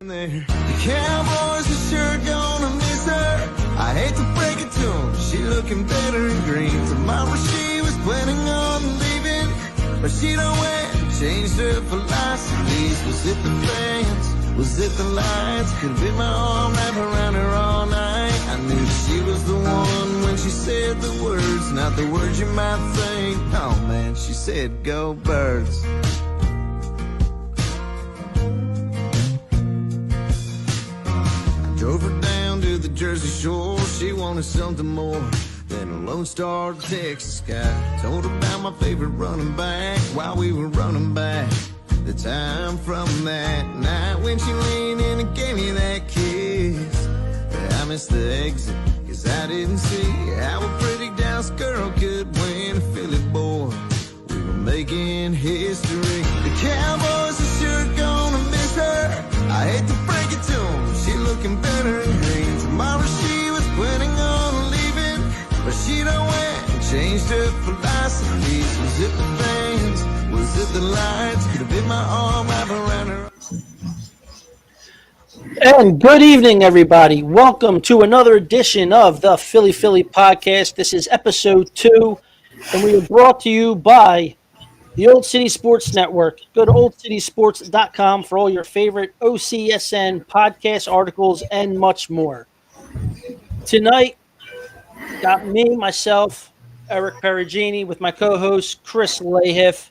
The Cowboys are sure gonna miss her. I hate to break it to them, she looking better in green. Tomorrow she was planning on leaving, but she don't win. Changed her philosophies. Was it the fans? Was it the lights? Could have been my arm wrapped around her all night. I knew she was the one when she said the words, not the words you might think. Oh man, she said go birds. Drove her down to the Jersey Shore. She wanted something more than a Lone Star Texas guy. Told her about my favorite running back while we were running back. The time from that night when she leaned in and gave me that kiss. But I missed the exit, cause I didn't see how a pretty Dallas girl could win a Philly boy. We were making history. The Cowboys are sure gonna miss her. I hate to break it to them, she looking better in green. Tomorrow she was planning on leaving, but she don't win. Changed her philosophies. Was it the fans? Was it the lights? Could have been my arm wrapped around her. And good evening, everybody. Welcome to another edition of the Philly Podcast. This is episode 2, and we are brought to you by the Old City Sports Network. Go to oldcitysports.com for all your favorite OCSN podcast articles and much more. Tonight, got me, myself, Eric Perugini, with my co-host Chris Lahiff,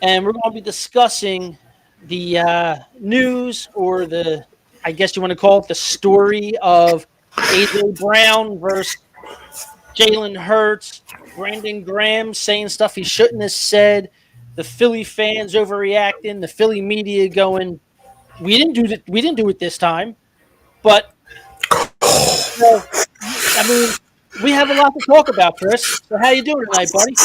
and we're going to be discussing the news, or I guess you want to call it the story of A.J. Brown versus Jalen Hurts. Brandon Graham saying stuff he shouldn't have said. The Philly fans overreacting. The Philly media going, "We didn't do it this time." But I mean, we have a lot to talk about, Chris. So how you doing tonight, buddy?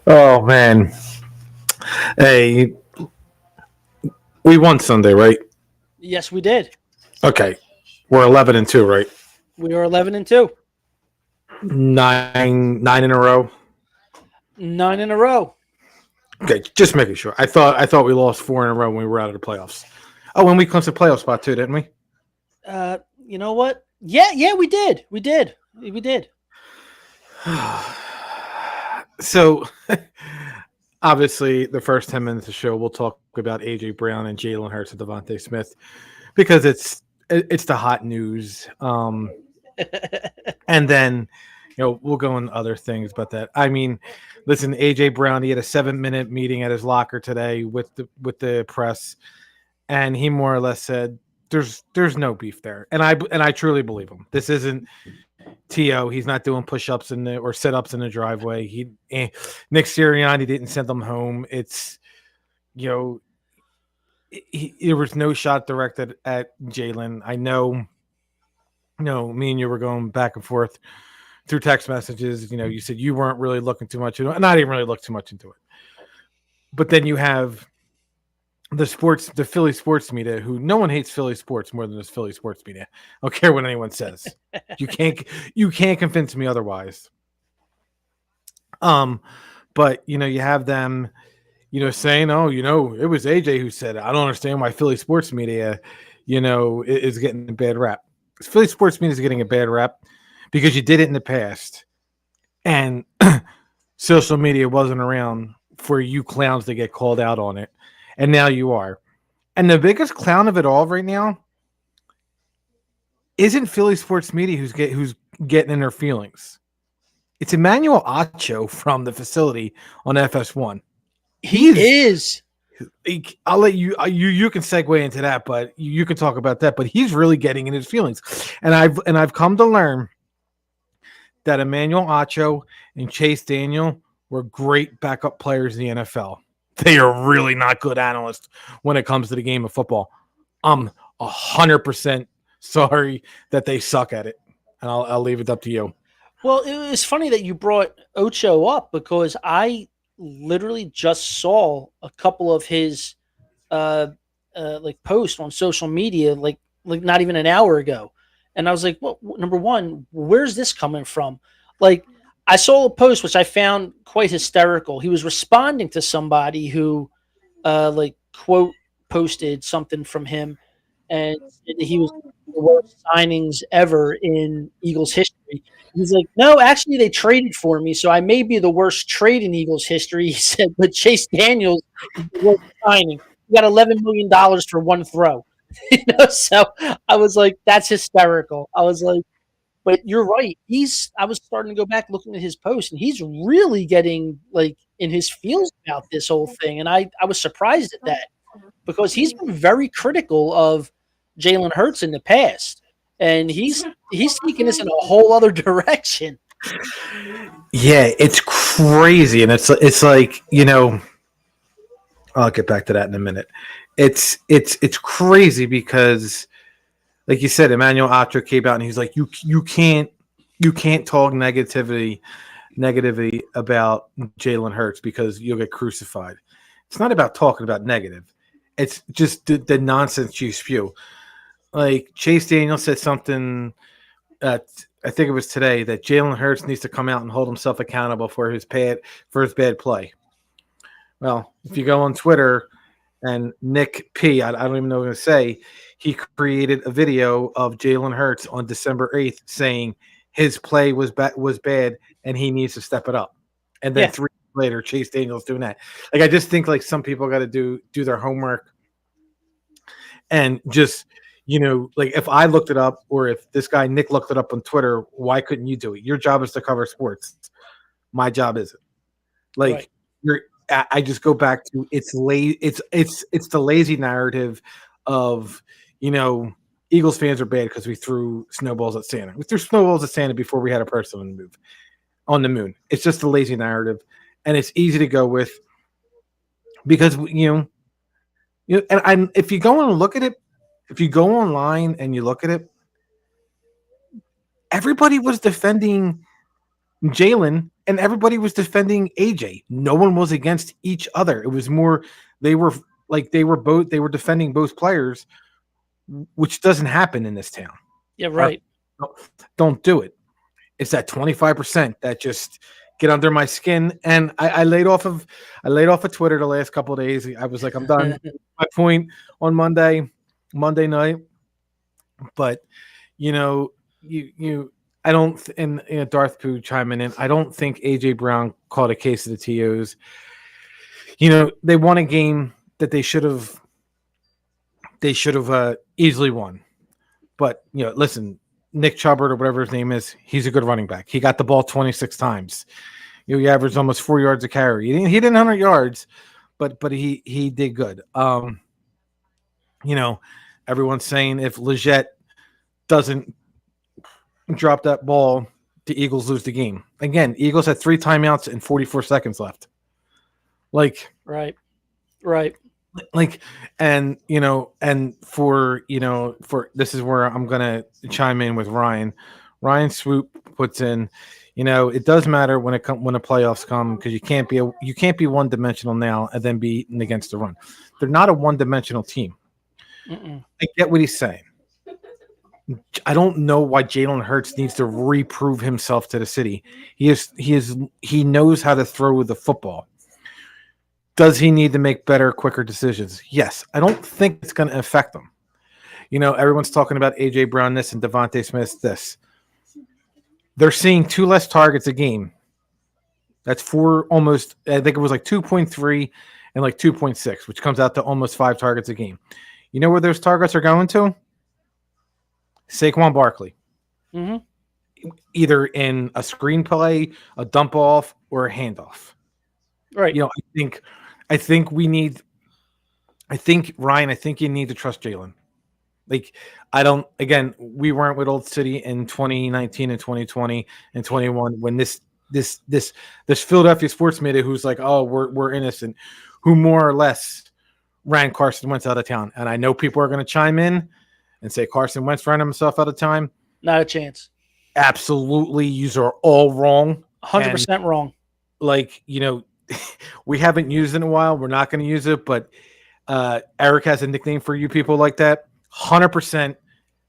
Oh, man. Hey, we won Sunday, right? Yes, we did. Okay, we're 11-2, right? We are 11-2. 9 in a row. 9 in a row. Okay, just making sure. I thought we lost 4 in a row when we were out of the playoffs. Oh, and we clinched the playoff spot too, didn't we? You know what? Yeah, we did. So, obviously, the first 10 minutes of the show, we'll talk about A.J. Brown and Jalen Hurts and Devontae Smith because it's the hot news. And then, we'll go into other things about that. I mean, listen, A.J. Brown, he had a 7-minute meeting at his locker today with the press, and he more or less said, There's no beef there, and I truly believe him. This isn't T.O. He's not doing push-ups or sit-ups in the driveway. Nick Sirianni didn't send them home. It's there was no shot directed at Jalen. I know. Me and you were going back and forth through text messages. You said you weren't really looking too much into it, and I didn't really look too much into it. But then you have the Philly sports media, who no one hates Philly sports more than this Philly sports media. I don't care what anyone says. You can't convince me otherwise. But you have them, saying, "Oh, it was AJ who said it." I don't understand why Philly sports media, is getting a bad rap. Philly sports media is getting a bad rap because you did it in the past, and social media wasn't around for you clowns to get called out on it. And now you are. And the biggest clown of it all right now isn't Philly sports media who's getting in their feelings. It's Emmanuel Acho from the facility on FS1. He is. I'll let you can segue into that, but you can talk about that. But he's really getting in his feelings. And I've come to learn that Emmanuel Acho and Chase Daniel were great backup players in the NFL. They are really not good analysts when it comes to the game of football. I'm 100% sorry that they suck at it. And I'll leave it up to you. Well, it was funny that you brought Ocho up because I literally just saw a couple of his posts on social media like not even an hour ago. And I was like, well, number one, where's this coming from? Like, I saw a post which I found quite hysterical. He was responding to somebody who quote posted something from him and said that he was the worst signings ever in Eagles history. He's like, no, actually, they traded for me, so I may be the worst trade in Eagles history. He said, but Chase Daniels is the worst signing. He got $11 million for one throw. So I was like, that's hysterical. I was like, but you're right. I was starting to go back looking at his post, and he's really getting like in his feels about this whole thing. And I was surprised at that because he's been very critical of Jalen Hurts in the past, and he's taking this in a whole other direction. Yeah, it's crazy, and it's like, I'll get back to that in a minute. It's crazy because, like you said, Emmanuel Acho came out and he's like, you can't talk negatively about Jalen Hurts because you'll get crucified. It's not about talking about negative. It's just the nonsense you spew. Like Chase Daniel said something, I think it was today, that Jalen Hurts needs to come out and hold himself accountable for his bad play. Well, if you go on Twitter and Nick P, I don't even know what to say, he created a video of Jalen Hurts on December 8th saying his play was bad and he needs to step it up. And then 3 days later, Chase Daniel's doing that. Like, I just think like some people got to do their homework and just, like if I looked it up or if this guy Nick looked it up on Twitter, why couldn't you do it? Your job is to cover sports. My job isn't. Like I just go back to it's the lazy narrative of, Eagles fans are bad because we threw snowballs at Santa. We threw snowballs at Santa before we had a person on the moon. It's just a lazy narrative, and it's easy to go with because and if you go and look at it, if you go online and you look at it, everybody was defending Jalen and everybody was defending AJ. No one was against each other. It was more they were defending both players, which doesn't happen in this town. Yeah, right. Don't do it. It's that 25% that just get under my skin. And I laid off of Twitter the last couple of days. I was like, I'm done. My point on Monday night. But I don't, and Darth Pooh chiming in, I don't think AJ Brown caught a case of the TOs. They won a game that they should have easily won. But listen, Nick Chubbard or whatever his name is, he's a good running back. He got the ball 26 times. He averaged almost 4 yards a carry. He didn't 100 yards, but he did good. Everyone's saying if Leggett doesn't drop that ball, the Eagles lose the game. Again, Eagles had 3 timeouts and 44 seconds left. Like, right. Like, and for this is where I'm gonna chime in with Ryan. Ryan Swoop puts in, it does matter when the playoffs come because you can't be one dimensional now and then be against the run. They're not a one dimensional team. I get what he's saying. I don't know why Jalen Hurts needs to reprove himself to the city. He knows how to throw the football. Does he need to make better, quicker decisions? Yes. I don't think it's going to affect him. Everyone's talking about A.J. Brown this and Devontae Smith this. They're seeing 2 less targets a game. That's almost, I think it was like 2.3 and like 2.6, which comes out to almost 5 targets a game. You know where those targets are going to? Saquon Barkley. Mm-hmm. Either in a screenplay, a dump off, or a handoff. Right. I think you need to trust Jalen. Like, we weren't with Old City in 2019 and 2020 and 21 when this Philadelphia sports media who's like, oh, we're innocent, who more or less ran Carson Wentz out of town. And I know people are going to chime in and say Carson Wentz ran himself out of time. Not a chance. Absolutely. You are all wrong. 100% wrong. Like, we haven't used it in a while. We're not going to use it, but Eric has a nickname for you people like that. 100%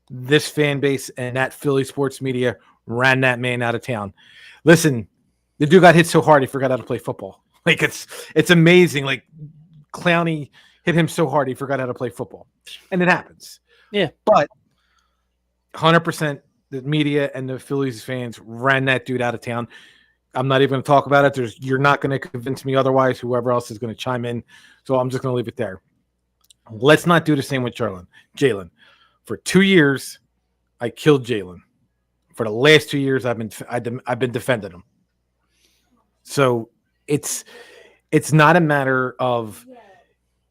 this fan base and that Philly sports media ran that man out of town. Listen, the dude got hit so hard he forgot how to play football. Like, it's amazing. Like, Clowney hit him so hard he forgot how to play football, and it happens. Yeah. But 100% the media and the Phillies fans ran that dude out of town. I'm not even going to talk about it. You're not going to convince me otherwise. Whoever else is going to chime in, so I'm just going to leave it there. Let's not do the same with Jalen. For 2 years, I killed Jalen. For the last 2 years, I've been defending him. So it's not a matter of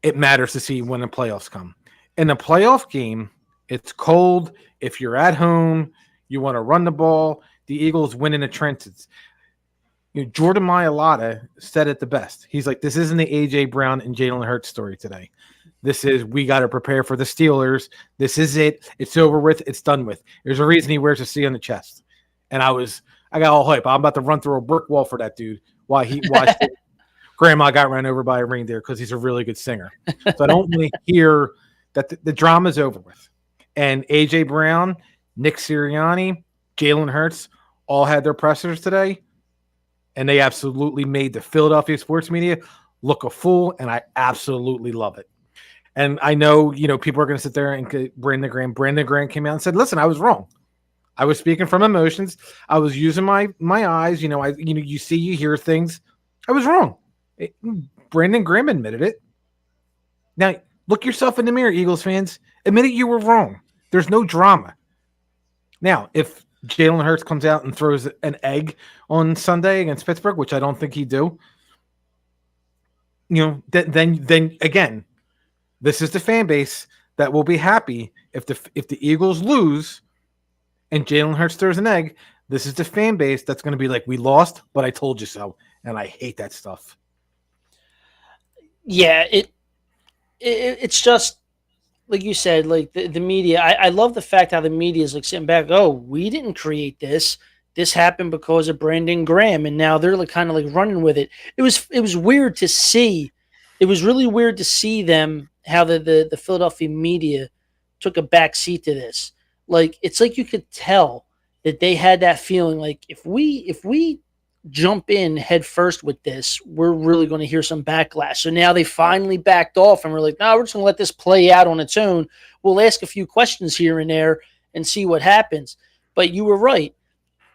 it matters to see when the playoffs come. In a playoff game, it's cold. If you're at home, you want to run the ball. The Eagles win in the trenches. Jordan Mailata said it the best. He's like, this isn't the A.J. Brown and Jalen Hurts story today. This is, we got to prepare for the Steelers. This is it. It's over with. It's done with. There's a reason he wears a C on the chest. And I got all hype. I'm about to run through a brick wall for that dude while he watched it. Grandma got run over by a reindeer because he's a really good singer. So I don't really hear that the drama's over with. And A.J. Brown, Nick Sirianni, Jalen Hurts all had their pressers today. And they absolutely made the Philadelphia sports media look a fool. And I absolutely love it. And I know, people are going to sit there and Brandon Graham came out and said, listen, I was wrong. I was speaking from emotions. I was using my eyes. You see, you hear things. I was wrong. Brandon Graham admitted it. Now, look yourself in the mirror, Eagles fans. Admit it, you were wrong. There's no drama. Now, if Jalen Hurts comes out and throws an egg on Sunday against Pittsburgh, which I don't think he'd do, then again, this is the fan base that will be happy if the Eagles lose and Jalen Hurts throws an egg. This is the fan base that's going to be like, we lost, but I told you so. And I hate that stuff. Yeah, it's just like you said, like the media. I love the fact how the media is like sitting back. Oh, we didn't create this. This happened because of Brandon Graham, and now they're like kind of like running with it. It was weird to see. It was really weird to see them how the Philadelphia media took a back seat to this. Like it's like you could tell that they had that feeling like if we jump in head first with this, we're really going to hear some backlash. So now they finally backed off and we're like, no, we're just going to let this play out on its own. We'll ask a few questions here and there and see what happens. But you were right.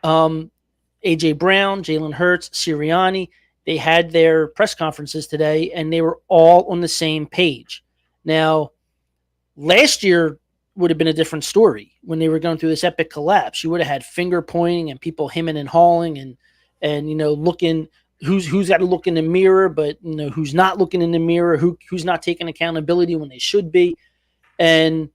A.J. Brown, Jalen Hurts, Sirianni, they had their press conferences today and they were all on the same page. Now, last year would have been a different story when they were going through this epic collapse. You would have had finger pointing and people hemming and hawing and looking who's got to look in the mirror, but who's not looking in the mirror, who's not taking accountability when they should be. And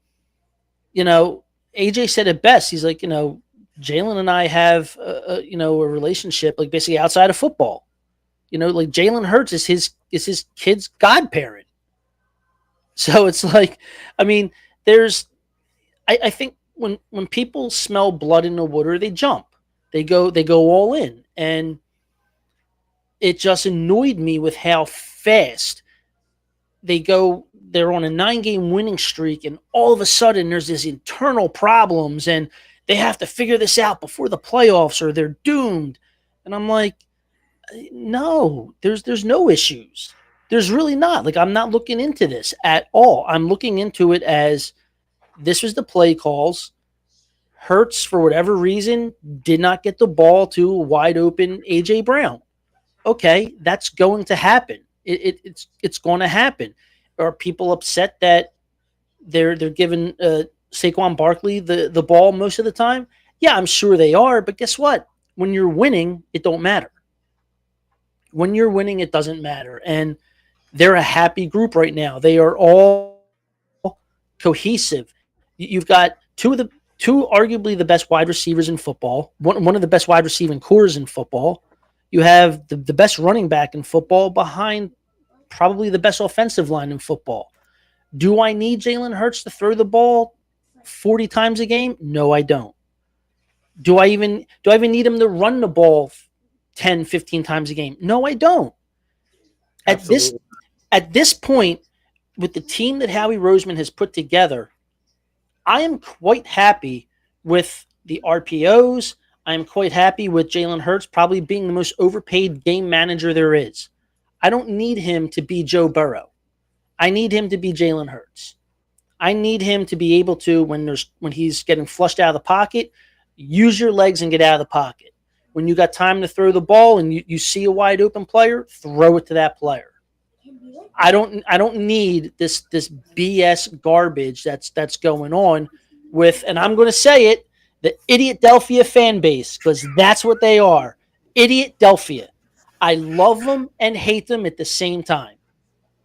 AJ said it best. He's like, Jalen and I have a relationship like basically outside of football. Like Jalen Hurts is his kid's godparent. So it's like, I mean, I think when people smell blood in the water, they jump. They go all in. And it just annoyed me with how fast they're on a 9-game winning streak, and all of a sudden there's this internal problems and they have to figure this out before the playoffs or they're doomed. And I'm like, no, there's no issues. There's really not. Like, I'm not looking into this at all. I'm looking into it as this was the play calls. Hurts, for whatever reason, did not get the ball to a wide open A.J. Brown. Okay, that's going to happen. It's going to happen. Are people upset that they're giving Saquon Barkley the ball most of the time? Yeah, I'm sure they are. But guess what? When you're winning, it don't matter. When you're winning, it doesn't matter. And they're a happy group right now. They are all cohesive. You've got two arguably the best wide receivers in football, one of the best wide receiving cores in football. You have the best running back in football behind probably the best offensive line in football. Do I need Jalen Hurts to throw the ball 40 times a game? No, I don't. Do I even need him to run the ball 10, 15 times a game? No, I don't. Absolutely. At this point, with the team that Howie Roseman has put together, I am quite happy with the RPOs. I am quite happy with Jalen Hurts probably being the most overpaid game manager there is. I don't need him to be Joe Burrow. I need him to be Jalen Hurts. I need him to be able to, when he's getting flushed out of the pocket, use your legs and get out of the pocket. When you got time to throw the ball and you see a wide open player, throw it to that player. I don't need this BS garbage that's going on with, and I'm going to say it, the Idiot Delphia fan base, because that's what they are. Idiot Delphia. I love them and hate them at the same time.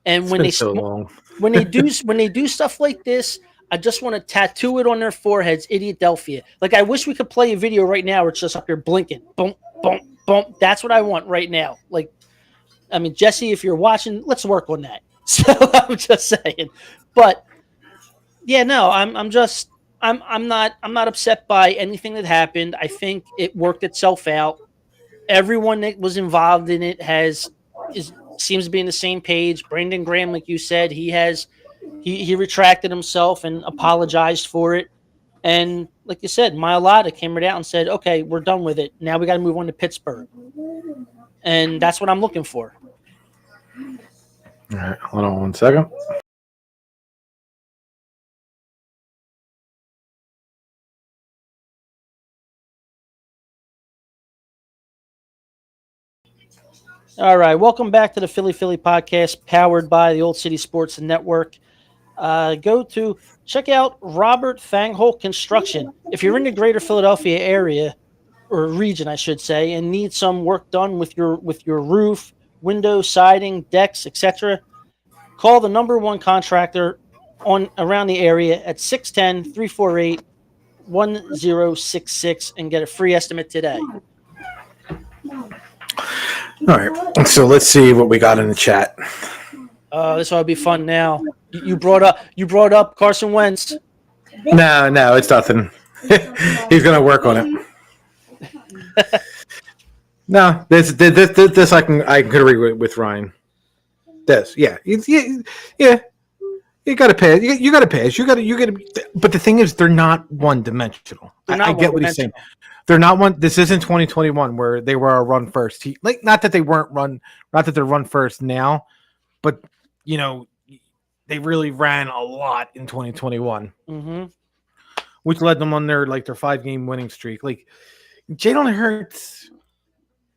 And It's been so long. when they do stuff like this, I just want to tattoo it on their foreheads, Idiot Delphia. Like, I wish we could play a video right now where it's just up here blinking. Boom, boom, boom. That's what I want right now. Like, I mean, Jesse, if you're watching, let's work on that. So I'm just saying. But yeah, no, I'm not upset by anything that happened. I think it worked itself out. Everyone that was involved in it seems to be on the same page. Brandon Graham, like you said, he retracted himself and apologized for it. And like you said, Mailata came right out and said, okay, we're done with it. Now we got to move on to Pittsburgh. And that's what I'm looking for. All right, hold on 1 second. All right, welcome back to the Philly podcast, powered by the Old City Sports Network. Check out Robert Fangholt Construction. If you're in the greater Philadelphia area, or region, I should say, and need some work done with your roof, windows, siding, decks, etc., call the number one contractor around the area at 610-348-1066 and get a free estimate today. All right, so let's see what we got in the chat. This ought to be fun now. You brought up Carson Wentz. No, it's nothing. He's gonna work on it. No, this I can agree with Ryan. This, yeah. You gotta pay. You gotta pay. You gotta. But the thing is, they're not one dimensional. I get what he's saying. They're not one. This isn't 2021 where they were a run first. Not that they're run first now, but they really ran a lot in 2021, which led them on their 5-game winning streak. Like, Jalen Hurts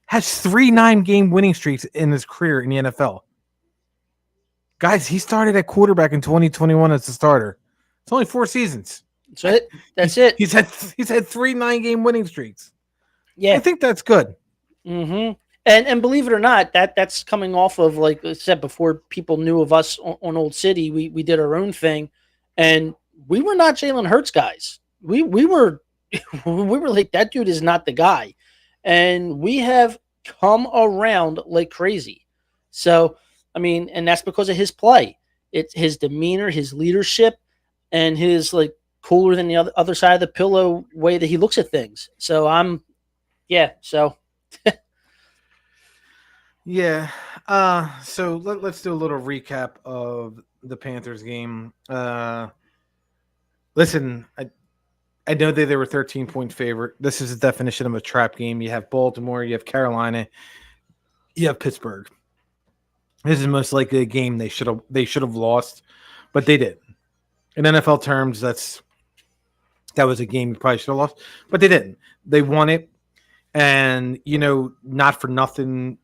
has 3 9-game winning streaks in his career in the NFL. Guys, he started at quarterback in 2021 as a starter. It's only 4 seasons. That's it. He's had 3 9-game winning streaks. Yeah, I think that's good. And believe it or not, that's coming off of, like I said, before people knew of us on Old City, we did our own thing, and we were not Jalen Hurts guys. We were like, that dude is not the guy, and we have come around like crazy. So I mean, and that's because of his play. It's his demeanor, his leadership, and his cooler than the other side of the pillow way that he looks at things. So So yeah. So let's do a little recap of the Panthers game. Listen, I know they were 13-point favorite. This is a definition of a trap game. You have Baltimore, you have Carolina, you have Pittsburgh. This is most likely a game they should have lost, but they did. In NFL terms, that was a game you probably should have lost, but they didn't. They won it, and not for nothing.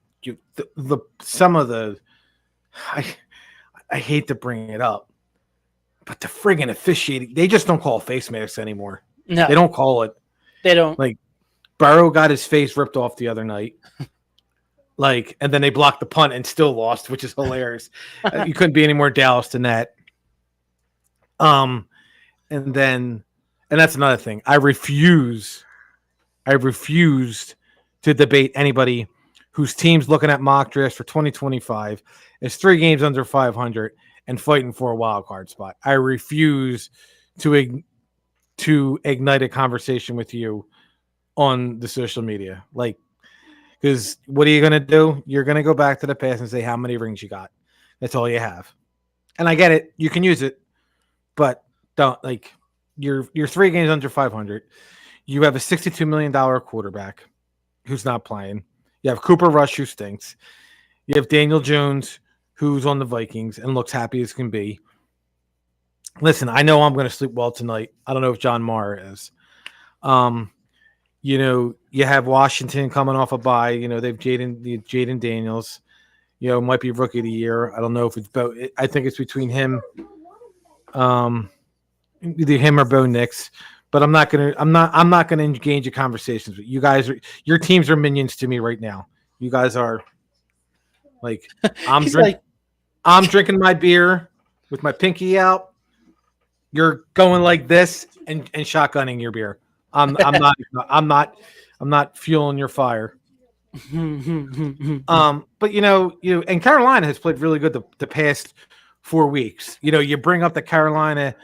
I hate to bring it up, but the friggin' officiating, they just don't call face masks anymore. No, they don't call it. They don't. Burrow got his face ripped off the other night. And then they blocked the punt and still lost, which is hilarious. You couldn't be any more Dallas than that. And that's another thing. I refused to debate anybody whose team's looking at mock drafts for 2025 is 3 games under 500 and fighting for a wild card spot. I refuse to ignite a conversation with you on the social media. Because what are you going to do? You're going to go back to the past and say how many rings you got. That's all you have. And I get it. You can use it. But don't, you're 3 games under 500. You have a $62 million quarterback who's not playing. You have Cooper Rush, who stinks. You have Daniel Jones, who's on the Vikings and looks happy as can be. Listen, I know I'm going to sleep well tonight. I don't know if John Mara is. You have Washington coming off a bye. They've Jaden Daniels. Might be rookie of the year. I don't know if it's Bo. I think it's between him, either him or Bo Nix. But I'm not gonna engage in conversations with you guys. Your teams are minions to me right now. You guys are like I'm drinking my beer with my pinky out. You're going like this and shotgunning your beer. I'm not fueling your fire. But and Carolina has played really good the past 4 weeks. You bring up that Carolina,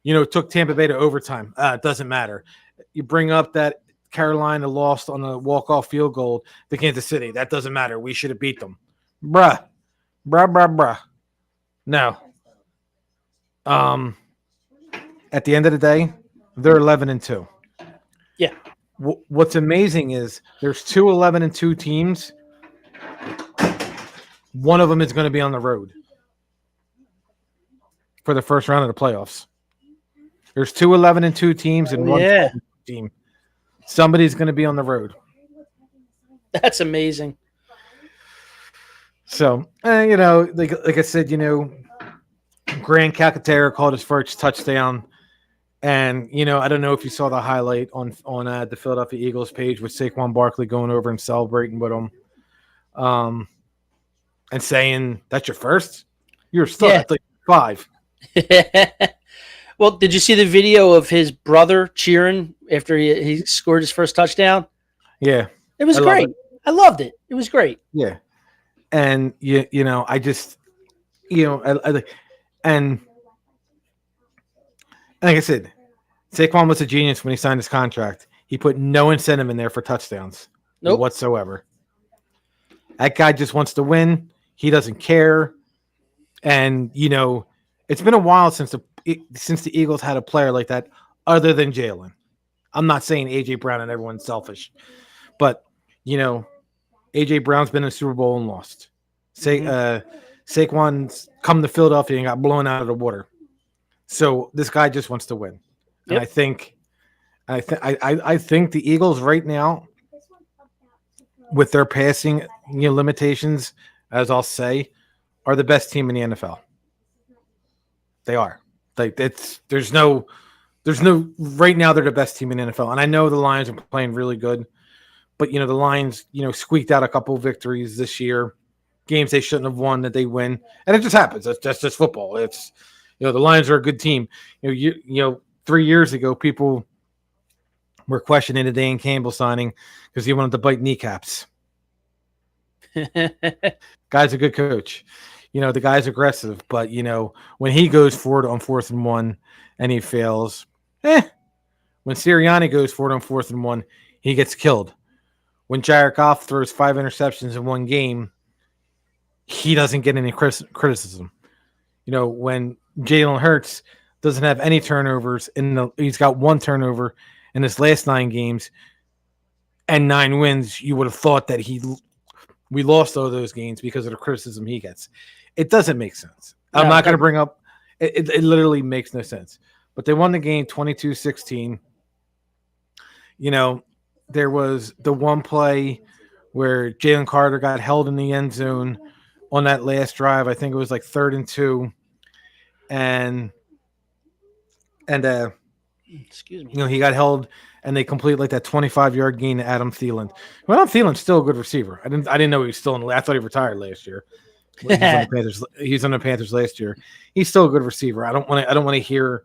took Tampa Bay to overtime. It doesn't matter. You bring up that Carolina lost on a walk-off field goal to Kansas City. That doesn't matter. We should have beat them. Bruh. No. At the end of the day, they're 11-2. Yeah. What's amazing is there's 2 11-2 teams. One of them is going to be on the road for the first round of the playoffs. There's 2 11-2 teams and one team. Somebody's going to be on the road. That's amazing. So, like I said, Grant Calcaterra called his first touchdown. And, I don't know if you saw the highlight on the Philadelphia Eagles page with Saquon Barkley going over and celebrating with him and saying, that's your first? You're still at like 5. Well, did you see the video of his brother cheering after he scored his first touchdown? Yeah. It was great. I loved it. It was great. Yeah. And, I just, and like I said, Saquon was a genius when he signed his contract. He put no incentive in there for touchdowns whatsoever. That guy just wants to win. He doesn't care. And, it's been a while since the Eagles had a player like that other than Jalen. I'm not saying A.J. Brown and everyone's selfish. But, A.J. Brown's been in the Super Bowl and lost. Saquon's come to Philadelphia and got blown out of the water. So this guy just wants to win. And I think the Eagles right now, with their passing limitations, as I'll say, are the best team in the NFL. They are. There's no right now they're the best team in the NFL. And I know the Lions are playing really good, but the Lions, squeaked out a couple of victories this year, games they shouldn't have won that they win, and it just happens. That's just football. It's the Lions are a good team. 3 years ago, people were questioning the Dan Campbell signing because he wanted to bite kneecaps. Guy's a good coach. The guy's aggressive, but when he goes forward on 4th and 1 and he fails, when Sirianni goes forward on 4th and 1, he gets killed. When Jared Goff throws 5 interceptions in one game, he doesn't get any criticism. When Jalen Hurts doesn't have any turnovers, he's got 1 turnover in his last 9 games and 9 wins, you would have thought that we lost all those games because of the criticism he gets. It doesn't make sense. I'm not going to bring up – it literally makes no sense. But they won the game 22-16. There was the one play where Jalen Carter got held in the end zone on that last drive. I think it was like 3rd and 2. And excuse me. He got held and they complete like that 25-yard gain to Adam Thielen. Well, Adam Thielen's still a good receiver. I didn't know he was still in the – I thought he retired last year. He's on the Panthers last year. He's still a good receiver. I don't want to hear,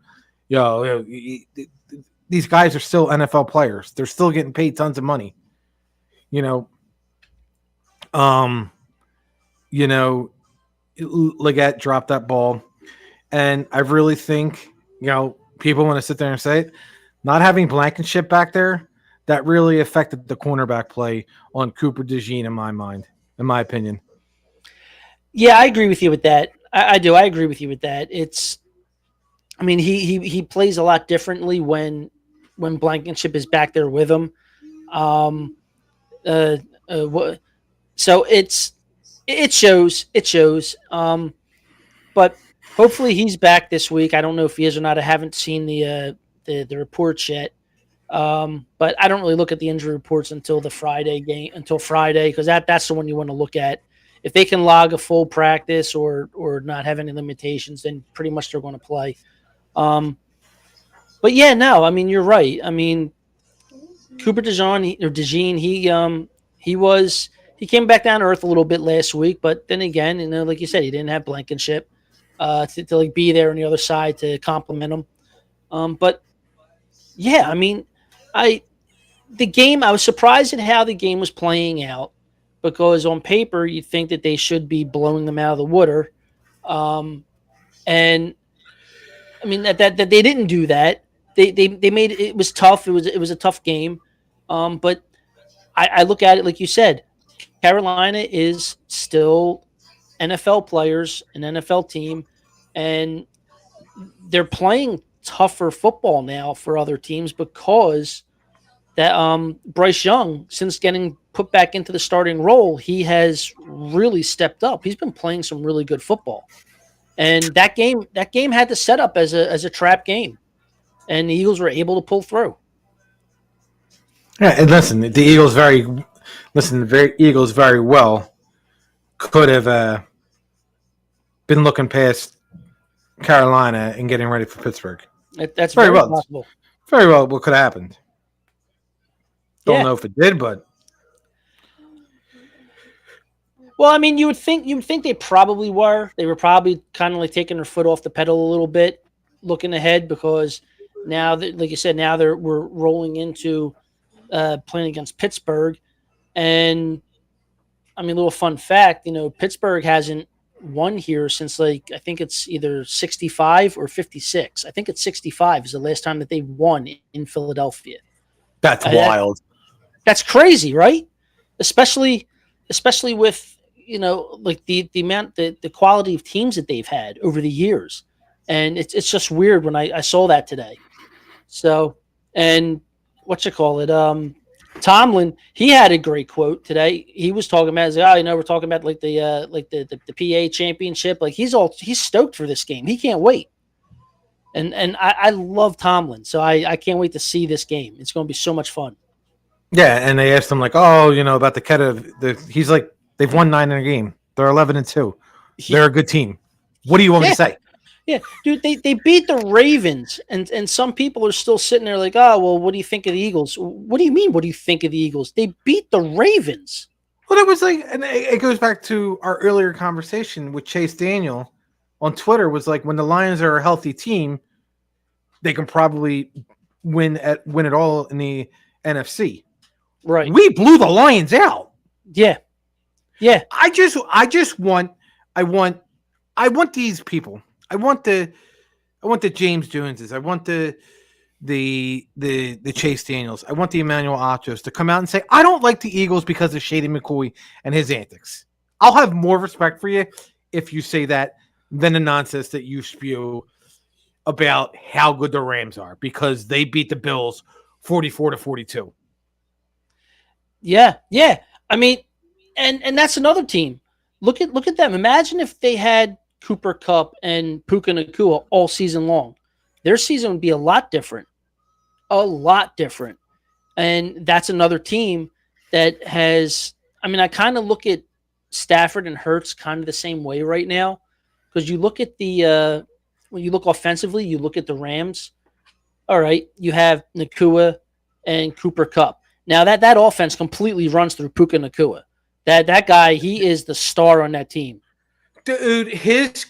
these guys are still NFL players. They're still getting paid tons of money. Leggett dropped that ball, and I really think people want to sit there and say it. Not having Blankenship back there, that really affected the cornerback play on Cooper DeJean in my mind, in my opinion. Yeah, I agree with you with that. I do. I agree with you with that. He plays a lot differently when Blankenship is back there with him. So it's It shows. It shows. But hopefully he's back this week. I don't know if he is or not. I haven't seen the reports yet. But I don't really look at the injury reports until the Friday game, until Friday, because that's the one you want to look at. If they can log a full practice or not have any limitations, then pretty much they're going to play. But yeah, no, I mean you're right. I mean Cooper DeJean, he came back down to earth a little bit last week, but then again, like you said, he didn't have Blankenship to like be there on the other side to compliment him. But yeah, I mean, I was surprised at how the game was playing out because on paper you think that they should be blowing them out of the water, and I mean that they didn't do that. They made it was tough. It was a tough game, but I look at it like you said. Carolina is still NFL players, an NFL team, and they're playing tougher football now for other teams because that Bryce Young, since getting put back into the starting role, he has really stepped up. He's been playing some really good football, and that game had the setup as a trap game, and the Eagles were able to pull through. Yeah, and listen, the Eagles very well could have been looking past Carolina and getting ready for Pittsburgh. That's very possible. Very well, what could have happened. Don't know if it did, but well, I mean, you would think they probably were. They were probably kind of like taking their foot off the pedal a little bit, looking ahead because now, like you said, now we're rolling into playing against Pittsburgh, and I mean, a little fun fact, Pittsburgh hasn't won here since I think it's either 65 or 56. I think it's 65 is the last time that they won in Philadelphia. That's wild. That's crazy, right? Especially with like the amount the quality of teams that they've had over the years, and it's just weird when I saw that today. So, and Tomlin, he had a great quote today. He was talking about, we're talking about like the PA championship. Like he's stoked for this game. He can't wait. And I love Tomlin, so I can't wait to see this game. It's going to be so much fun. Yeah, and they asked him like, about the Keta. He's like, they've won 9 in a game. They're 11-2. They're a good team. What do you want me to say? Yeah, dude, they beat the Ravens, and some people are still sitting there like, oh, well, what do you think of the Eagles? What do you mean, what do you think of the Eagles? They beat the Ravens. Well, it was like, and it goes back to our earlier conversation with Chase Daniel on Twitter, was like, when the Lions are a healthy team, they can probably win it all in the NFC. Right. We blew the Lions out. Yeah. Yeah. I want these people. I want the James Joneses. I want the Chase Daniels. I want the Emmanuel Ochos to come out and say, I don't like the Eagles because of Shady McCoy and his antics. I'll have more respect for you if you say that than the nonsense that you spew about how good the Rams are because they beat the Bills 44-42. Yeah. Yeah. I mean, and that's another team. Look at them. Imagine if they had Cooper Kupp and Puka Nacua all season long. Their season would be a lot different. A lot different. And that's another team that has, I mean, I kind of look at Stafford and Hurts kind of the same way right now. Because you look at when you look offensively, you look at the Rams. All right, you have Nacua and Cooper Kupp. Now that offense completely runs through Puka Nacua. That guy, he is the star on that team. Dude, his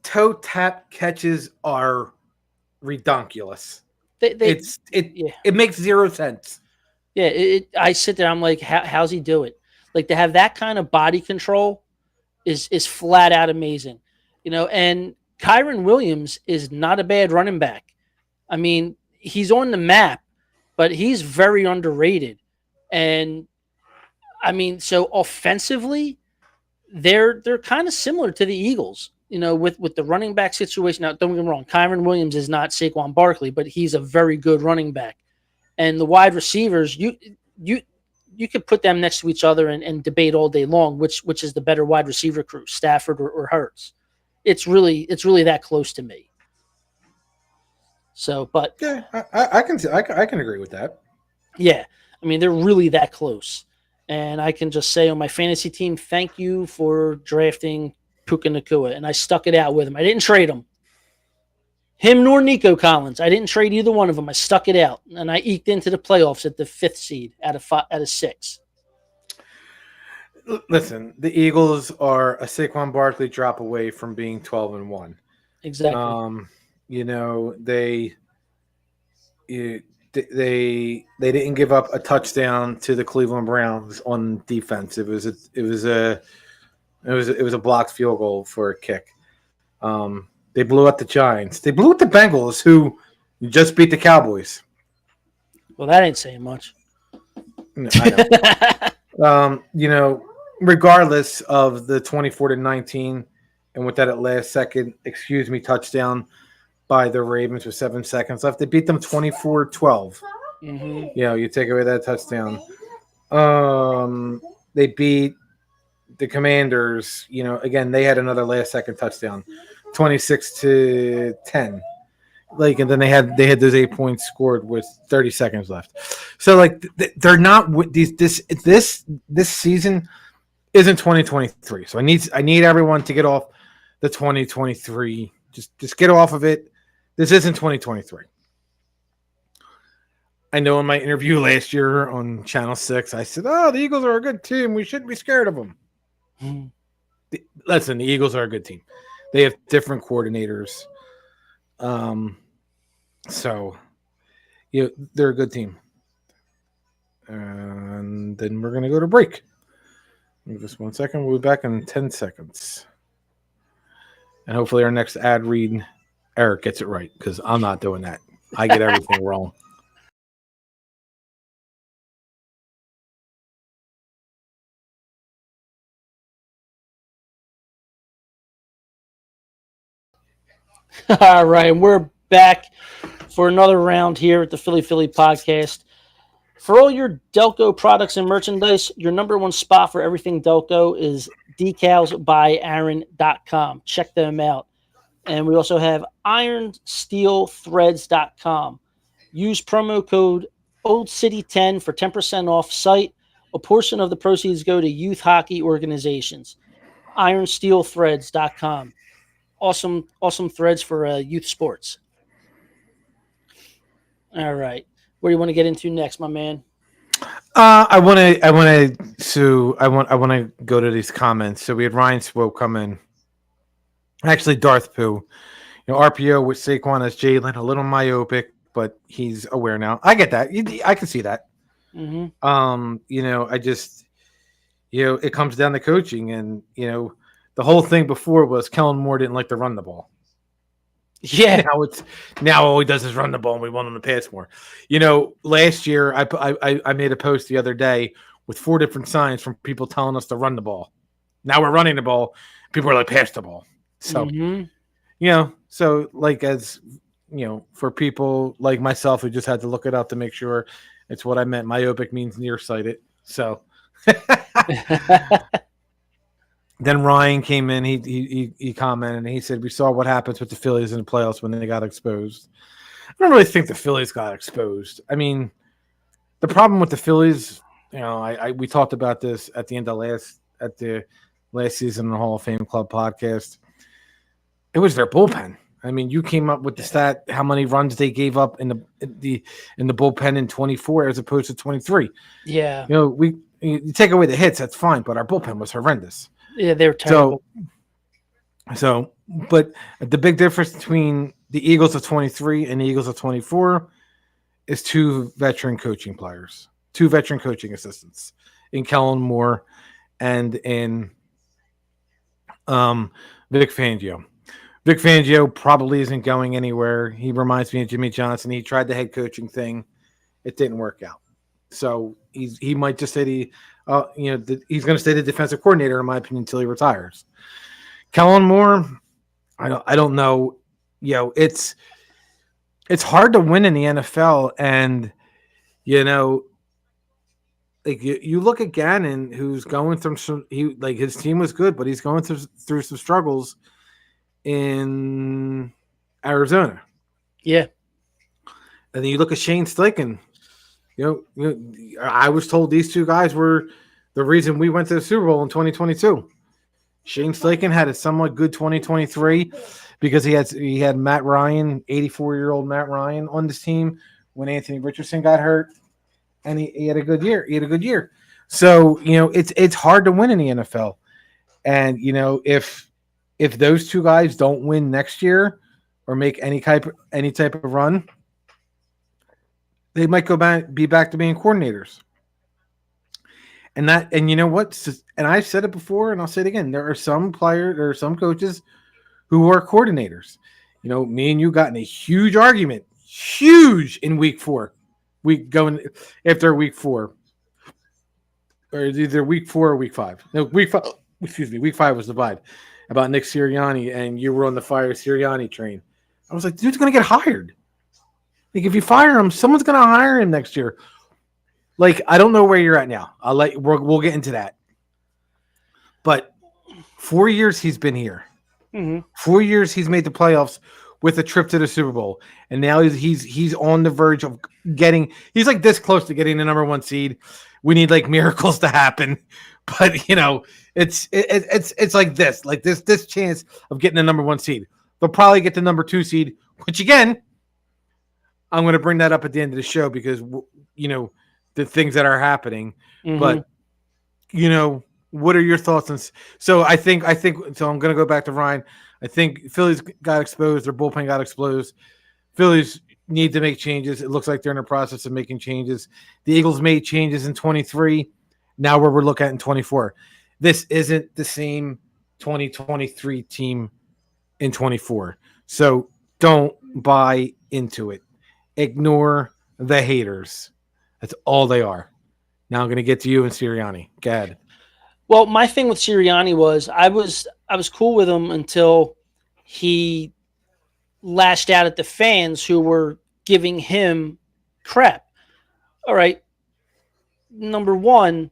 toe tap catches are redonkulous. It makes zero sense. Yeah, I sit there, I'm like, how's he do it? Like to have that kind of body control is flat out amazing. And Kyron Williams is not a bad running back. I mean, he's on the map, but he's very underrated. And I mean, so offensively, they're kind of similar to the Eagles, with the running back situation. Now, don't get me wrong, Kyron Williams is not Saquon Barkley, but he's a very good running back. And the wide receivers, you you could put them next to each other and debate all day long which is the better wide receiver crew, Stafford or Hurts. It's really that close to me. So, but Yeah, I can agree with that. yeah, I mean, they're really that close. And I can just say on my fantasy team, thank you for drafting Puka Nacua. And I stuck it out with him. I didn't trade him nor Nico Collins. I didn't trade either one of them. I stuck it out. And I eked into the playoffs at the 5th seed out of 6. Listen, the Eagles are a Saquon Barkley drop away from being 12-1. Exactly. You know, they didn't give up a touchdown to the Cleveland Browns on defense. It was a blocked field goal for a kick. They blew out the Giants. They blew out the Bengals, who just beat the Cowboys. Well, that ain't saying much. No, I know. You know, regardless of the 24-19, and with that at last second, touchdown by the Ravens with 7 seconds left, they beat them 24-12. Mm-hmm. You know, you take away that touchdown. They beat the Commanders. You know, again, they had another last second touchdown, 26-10. Like, and then they had those 8 points scored with 30 seconds left. So, like, they're not this season isn't 2023. So I need everyone to get off the 2023. Just get off of it. This isn't 2023. I know in my interview last year on Channel 6, I said, "Oh, the Eagles are a good team. We shouldn't be scared of them." Mm-hmm. Listen, the Eagles are a good team. They have different coordinators. So, you know, they're a good team. And then we're going to go to break. Just 1 second. We'll be back in 10 seconds. And hopefully our next ad read, Eric gets it right, because I'm not doing that. I get everything wrong. All right, we're back for another round here at the Philly Podcast. For all your Delco products and merchandise, your number one spot for everything Delco is decalsbyaaron.com. Check them out. And we also have ironsteelthreads.com. Use promo code OldCity10 for 10% off site. A portion of the proceeds go to youth hockey organizations. ironsteelthreads.com. Awesome threads for youth sports. All right. Where do you want to get into next, my man? I want to go to these comments. So we had Ryan Swope come in. Actually, Darth Pooh. You know, RPO with Saquon as Jalen, a little myopic, but he's aware now. I get that. I can see that. Mm-hmm. You know, I just, you know, it comes down to coaching, and you know, the whole thing before was Kellen Moore didn't like to run the ball. Yeah. Now all he does is run the ball, and we want him to pass more. You know, last year I made a post the other day with 4 different signs from people telling us to run the ball. Now we're running the ball. People are like, pass the ball. So, mm-hmm. You know, so like, as you know, for people like myself who just had to look it up to make sure it's what I meant. Myopic means nearsighted. So then Ryan came in. He commented and he said, "We saw what happens with the Phillies in the playoffs when they got exposed." I don't really think the Phillies got exposed. I mean, the problem with the Phillies, you know, we talked about this at the end of the last season in the Hall of Fame Club podcast. It was their bullpen. I mean, you came up with the stat how many runs they gave up in the bullpen in 24 as opposed to 23. Yeah. You know, you take away the hits, that's fine, but our bullpen was horrendous. Yeah, they were terrible. So, but the big difference between the Eagles of 23 and the Eagles of 24 is 2 veteran coaching players, 2 veteran coaching assistants in Kellen Moore and in Vic Fangio. Vic Fangio probably isn't going anywhere. He reminds me of Jimmy Johnson. He tried the head coaching thing. It didn't work out. So he might just say he's going to stay the defensive coordinator, in my opinion, until he retires. Kellen Moore, I don't know. You know, it's hard to win in the NFL, and you know, like you look at Gannon, who's going through some. His team was good, but he's going through some struggles in Arizona. Yeah. And then you look at Shane Steichen. I was told these two guys were the reason we went to the Super Bowl in 2022. Shane Steichen had a somewhat good 2023 because he had Matt Ryan, 84-year-old Matt Ryan, on this team when Anthony Richardson got hurt, and he had a good year. So it's hard to win in the NFL, and if those two guys don't win next year or make any type of run, they might be back to being coordinators. And you know what? And I've said it before, and I'll say it again. There are some coaches who are coordinators. Me and you got in a huge argument, in week 4. Going after week 4, or either week 4 or week 5. No, week 5. Excuse me, week 5 was the vibe about Nick Sirianni, and you were on the fire Sirianni train. I was like, dude's going to get hired. Like, if you fire him, someone's going to hire him next year. Like, I don't know where you're at now. We'll get into that. But 4 years he's been here. Mm-hmm. 4 years he's made the playoffs with a trip to the Super Bowl, and now he's on the verge of getting. He's like this close to getting the number 1 seed. We need like miracles to happen, but it's like this chance of getting the number 1 seed. They'll probably get the number 2 seed, which again, I'm going to bring that up at the end of the show because the things that are happening. Mm-hmm. But what are your thoughts on? So I think so. I'm going to go back to Ryan. I think Phillies got exposed. Their bullpen got exposed. Phillies need to make changes. It looks like they're in the process of making changes. The Eagles made changes in 23. Now we're looking at in 24. This isn't the same 2023 team in 24. So don't buy into it. Ignore the haters. That's all they are. Now I'm going to get to you and Sirianni. Go ahead. Well, my thing with Sirianni was I was cool with him until he lashed out at the fans who were giving him crap. All right. Number one,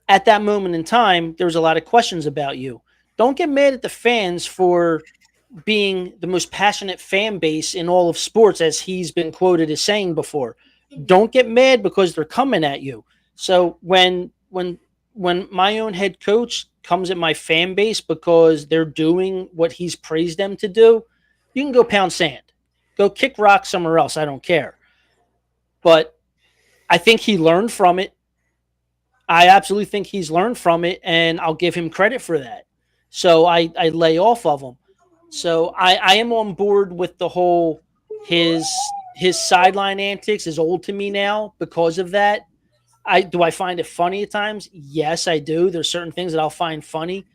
at that moment in time, there was a lot of questions about you. Don't get mad at the fans for being the most passionate fan base in all of sports, as he's been quoted as saying before. Don't get mad because they're coming at you. So when my own head coach comes at my fan base because they're doing what he's praised them to do, you can go pound sand. Go kick rock somewhere else. I don't care. But I think he learned from it. I absolutely think he's learned from it, and I'll give him credit for that. So I lay off of him. So I am on board with the whole his sideline antics is old to me now because of that. Do I find it funny at times? Yes, I do. There's certain things that I'll find funny,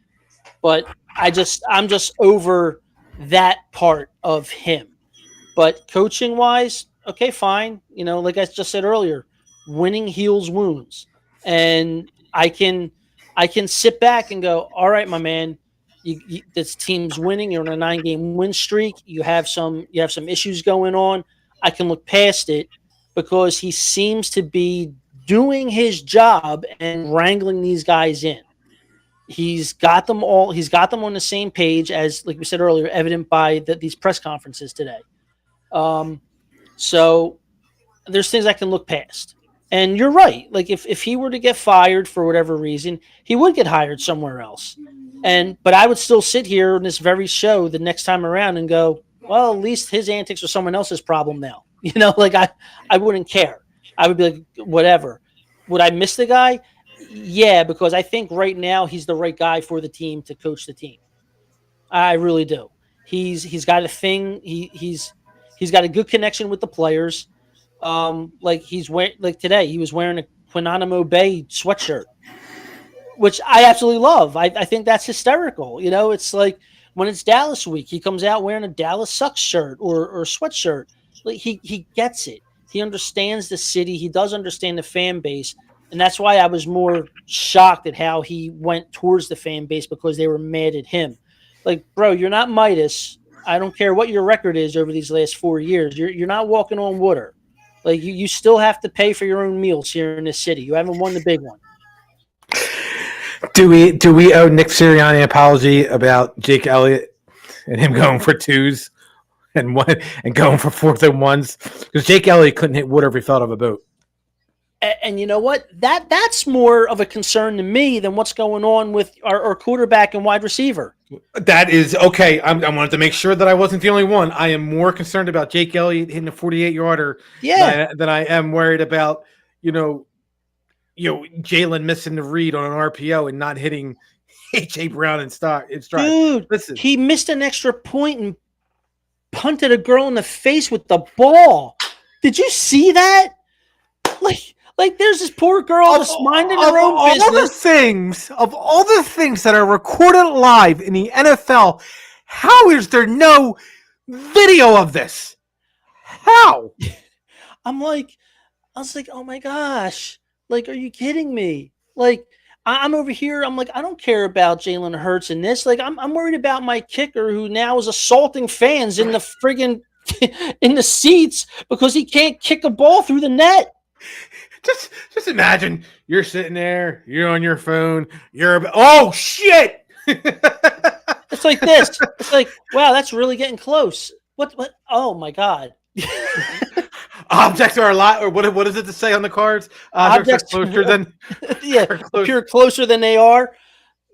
but I'm just over that part of him. But coaching wise, okay, fine. Like I just said earlier, winning heals wounds, and I can sit back and go, all right, my man, this team's winning. You're on a 9-game win streak. You have some issues going on. I can look past it because he seems to be doing his job and wrangling these guys in. He's got them all. He's got them on the same page as, like we said earlier, evident by these press conferences today. So there's things I can look past. And you're right. Like if he were to get fired for whatever reason, he would get hired somewhere else. But I would still sit here on this very show the next time around and go, well, at least his antics are someone else's problem now. Like I wouldn't care. I would be like, whatever. Would I miss the guy? Yeah, because I think right now he's the right guy for the team to coach the team. I really do. He's got a thing. He's got a good connection with the players. Like today, he was wearing a Guantanamo Bay sweatshirt, which I absolutely love. I think that's hysterical. It's like when it's Dallas week, he comes out wearing a Dallas Sucks shirt or sweatshirt. Like he gets it. He understands the city. He does understand the fan base. And that's why I was more shocked at how he went towards the fan base because they were mad at him. Like, bro, you're not Midas. I don't care what your record is over these last 4 years. You're not walking on water. Like you still have to pay for your own meals here in this city. You haven't won the big one. Do we owe Nick Sirianni an apology about Jake Elliott and him going for twos and going for 4th and 1s? Because Jake Elliott couldn't hit wood if he fell out of a boat. And you know what? That's more of a concern to me than what's going on with our quarterback and wide receiver. That is okay. I wanted to make sure that I wasn't the only one. I am more concerned about Jake Elliott hitting a 48-yarder than I am worried about, Jalen missing the read on an RPO and not hitting A.J. Brown in stride. Dude, listen, he missed an extra point and punted a girl in the face with the ball. Did you see that? Like there's this poor girl just minding her own business. Of all the things that are recorded live in the NFL, how is there no video of this? How? I was like, oh my gosh. Like, are you kidding me? Like, I'm over here. I'm like, I don't care about Jalen Hurts in this. Like, I'm worried about my kicker who now is assaulting fans in the friggin' in the seats because he can't kick a ball through the net. Just imagine you're sitting there, you're on your phone, oh shit! It's like this. It's like, wow, that's really getting close. What? Oh my god! Objects are a lot, or what does it say on the cards? Objects are closer than appear closer than they are.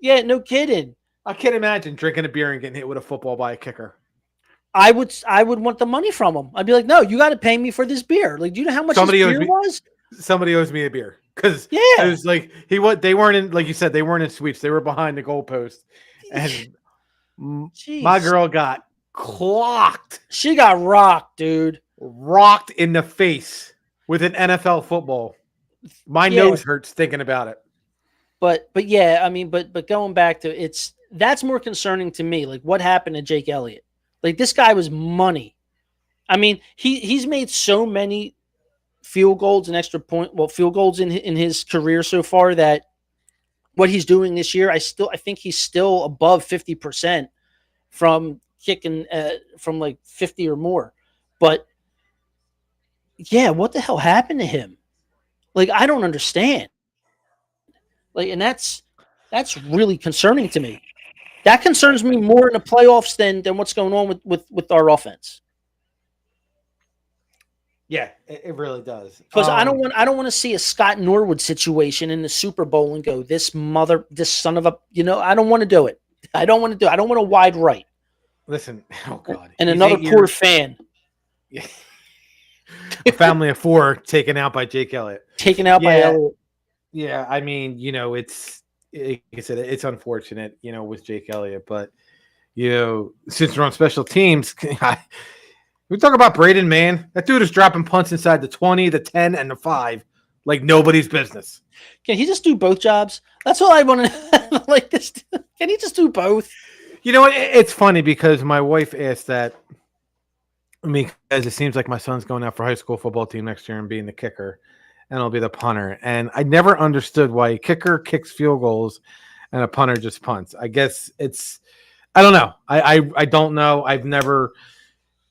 Yeah, no kidding. I can't imagine drinking a beer and getting hit with a football by a kicker. I would want the money from him. I'd be like, no, you got to pay me for this beer. Like, do you know how much this beer was? Somebody owes me a beer because it was like they weren't in, like you said, they weren't in suites. They were behind the goalpost, and my girl got clocked. She got rocked, dude. Rocked in the face with an NFL football. My nose hurts thinking about it. But yeah, I mean, but going back to that's more concerning to me. Like what happened to Jake Elliott? Like this guy was money. I mean, he's made so many field goals and field goals in his career so far that what he's doing this year, I think he's still above 50% from kicking from like 50 or more. But yeah, what the hell happened to him? Like I don't understand. Like, and that's really concerning to me. That concerns me more in the playoffs than what's going on with our offense. Yeah, it really does. Because I don't want to see a Scott Norwood situation in the Super Bowl and go, this son of a, I don't want to do it. I don't want a wide right. Listen, oh God. And another poor fan. Yeah. A family of 4 taken out by Jake Elliott. By Elliott. Yeah, I mean, it's like I said, it's unfortunate, with Jake Elliott, but since we're on special teams, we talk about Braden, man. That dude is dropping punts inside the 20, the 10, and the 5 like nobody's business. Can he just do both jobs? That's all I want to like this. Can he just do both? You know what? It's funny because my wife asked that. I mean, because it seems like my son's going out for high school football team next year and being the kicker, and I'll be the punter. And I never understood why a kicker kicks field goals and a punter just punts. I guess I don't know. I don't know. I've never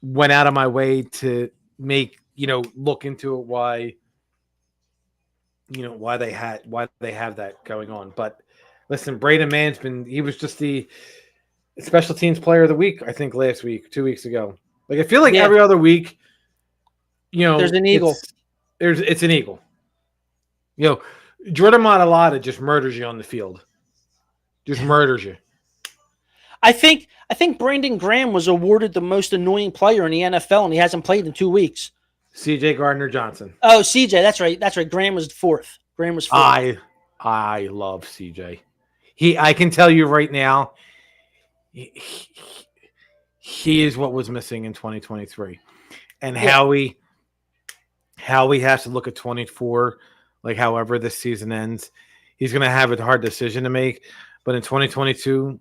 went out of my way to make, look into it why they have that going on. But listen, Braden Mann's he was just the special teams player of the week, I think 2 weeks ago. Like I feel like every other week, there's an eagle. It's an eagle. Jordan Mailata just murders you on the field. Just murders you. I think Brandon Graham was awarded the most annoying player in the NFL, and he hasn't played in 2 weeks. C.J. Gardner-Johnson. Oh, C.J. That's right. Graham was fourth. I love C.J. I can tell you right now, he is what was missing in 2023, and how he has to look at 24. Like, however this season ends, he's going to have a hard decision to make. But in 2022,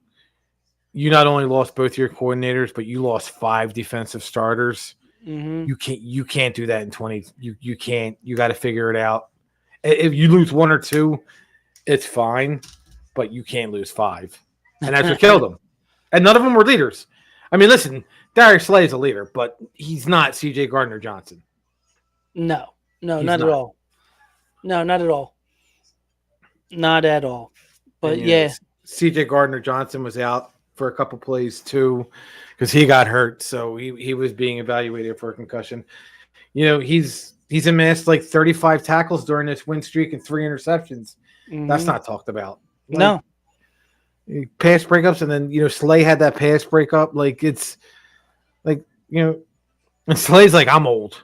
you not only lost both your coordinators, but you lost 5 defensive starters. Mm-hmm. You can't do that in 20. You can't. You got to figure it out. If you lose 1 or 2, it's fine, but you can't lose 5, and that's what killed him. And none of them were leaders. I mean, listen, Darius Slay is a leader, but he's not C.J. Gardner-Johnson. No, no, He's not at not. all. No, not at all. Not at all. And But yeah, CJ Gardner Johnson was out for a couple plays too because he got hurt, so he was being evaluated for a concussion. He's amassed like 35 tackles during this win streak and 3 interceptions. That's not talked about. Like, no. pass breakups, and then Slay had that pass breakup. Like it's like and Slay's like, I'm old.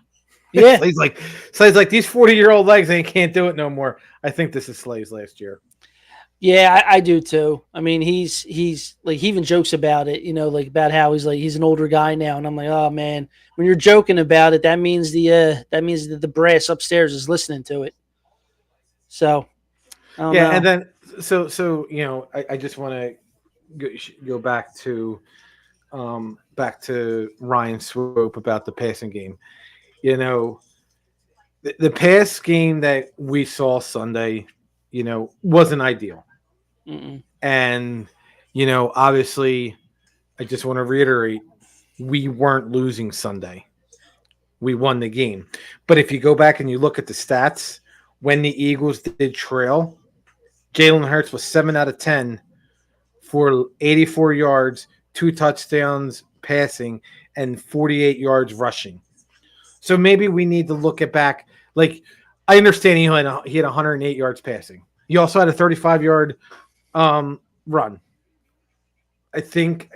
Yeah. Slay's like these 40-year-old legs, they can't do it no more. I think this is Slay's last year. Yeah, I do too. I mean, he's like, he even jokes about it, like about how he's an older guy now, and I'm like, oh man, when you're joking about it, that means that the brass upstairs is listening to it. So, I don't know. And then I just want to go back to Ryan Swope about the passing game. The pass game that we saw Sunday, wasn't ideal. Mm-mm. And, obviously, I just want to reiterate, we weren't losing Sunday. We won the game. But if you go back and you look at the stats, when the Eagles did trail, Jalen Hurts was 7 out of 10 for 84 yards, 2 touchdowns passing, and 48 yards rushing. So maybe we need to look at back. Like, I understand he had 108 yards passing. He also had a 35-yard run. I think